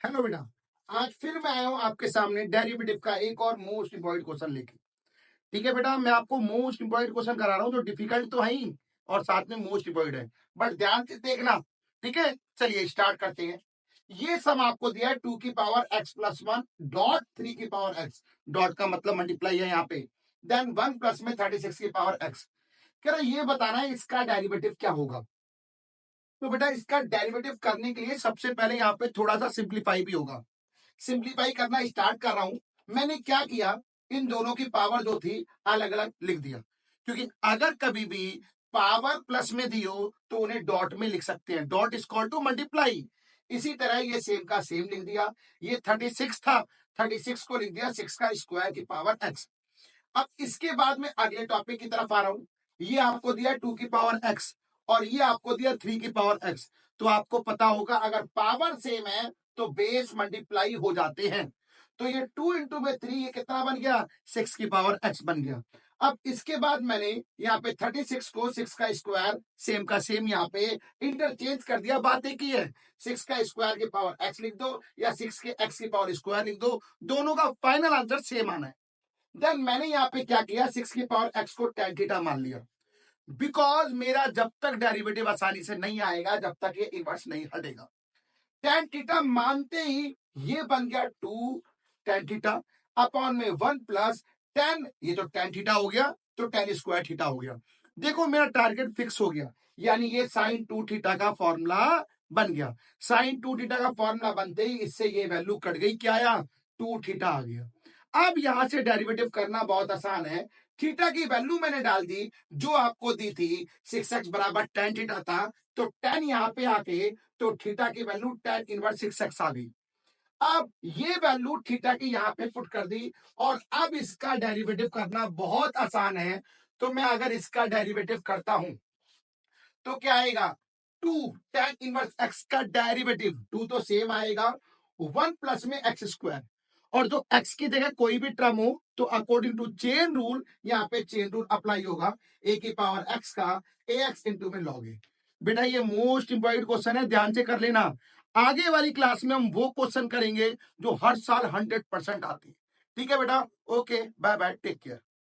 Hello बेटा, आज फिर मैं आया हूं आपके सामने डेरिवेटिव का एक और मोस्ट इंपॉर्टेंट क्वेश्चन लेके। ठीक है बेटा, मैं आपको मोस्ट इंपॉर्टेंट क्वेश्चन करा रहा हूं जो डिफिकल्ट तो है ही और साथ में मोस्ट इंपॉर्टेंट है, बट ध्यान से देखना। ठीक है, चलिए स्टार्ट करते हैं। ये सम आपको दिया है 2 की पावर x+1 डॉट 3 की पावर x, डॉट का मतलब मल्टीप्लाई है यहाँ पे, देन 1 प्लस में 36 की पावर x। कह रहा ये बताना है इसका डेरिवेटिव क्या होगा। तो बेटा इसका डेरिवेटिव करने के लिए सबसे पहले यहाँ पे थोड़ा सा सिंप्लीफाई भी होगा। सिंप्लीफाई करना स्टार्ट कर रहा हूं। मैंने क्या किया, इन दोनों की पावर जो थी अलग अलग लिख दिया, क्योंकि अगर कभी भी पावर प्लस में दी हो तो उन्हें डॉट में लिख सकते हैं, dot is equal to multiply. इसी तरह ये सेम का सेम लिख दिया। ये 36 था, 36 को लिख दिया 6 की पावर x। अब इसके बाद में अगले टॉपिक की तरफ आ रहा हूं। ये आपको दिया 2 की पावर x और ये आपको दिया 3 की पावर x। तो आपको पता होगा अगर पावर सेम है तो बेस मल्टीप्लाई हो जाते हैं। तो ये 2 इंटू में 3 ये कितना बन गया, 6 की पावर x बन गया। अब इसके बाद मैंने यहाँ पे 36 को 6 का स्क्वायर सेम का सेम यहाँ पे इंटरचेंज कर दिया। बात एक ही है, 6 का स्क्वायर की पावर x लिख दो या 6 के x की पावर स्क्वायर लिख दो, दोनों का फाइनल आंसर सेम आना है। देन मैंने यहाँ पे क्या किया, 6 की पावर x को tan थीटा मान लिया, बिकॉज मेरा जब तक डेरिवेटिव आसानी से नहीं आएगा जब तक ये इनवर्स नहीं हटेगा। tan थीटा मानते ही ये बन गया 2 tan थीटा अपॉन में 1 प्लस tan, ये तो tan थीटा हो गया तो tan स्क्वायर थीटा हो गया। देखो मेरा टारगेट फिक्स हो गया, यानी ये sin 2 थीटा का फॉर्मूला बन गया। sin 2 थीटा का फॉर्मूला बनते ही इससे ये वैल्यू कट गई, क्या आया, 2 थीटा आ गया। अब यहां से डेरिवेटिव करना बहुत आसान है। थीटा की वैल्यू मैंने डाल दी जो आपको दी थी, 6x बराबर tan थीटा था, तो tan यहां पे आके तो थीटा की वैल्यू tan इनवर्स 6x आ गई। अब ये वैल्यू थीटा की यहां पे पुट कर दी और अब इसका डेरिवेटिव करना बहुत आसान है। तो मैं अगर इसका डेरिवेटिव करता हूं तो क्या आएगा, 2 tan इनवर्स x का डेरिवेटिव, 2 तो सेम आएगा, 1 प्लस में x स्क्वायर, और जो x की जगह कोई भी टर्म हो तो अकॉर्डिंग टू चेन रूल यहाँ पे चेन रूल अप्लाई होगा, a की पावर x का ax इंटू में log a। बेटा ये मोस्ट इंपॉर्टेंट क्वेश्चन है, ध्यान से कर लेना। आगे वाली क्लास में हम वो क्वेश्चन करेंगे जो हर साल 100% आते हैं। ठीक है बेटा, okay, bye bye, take care.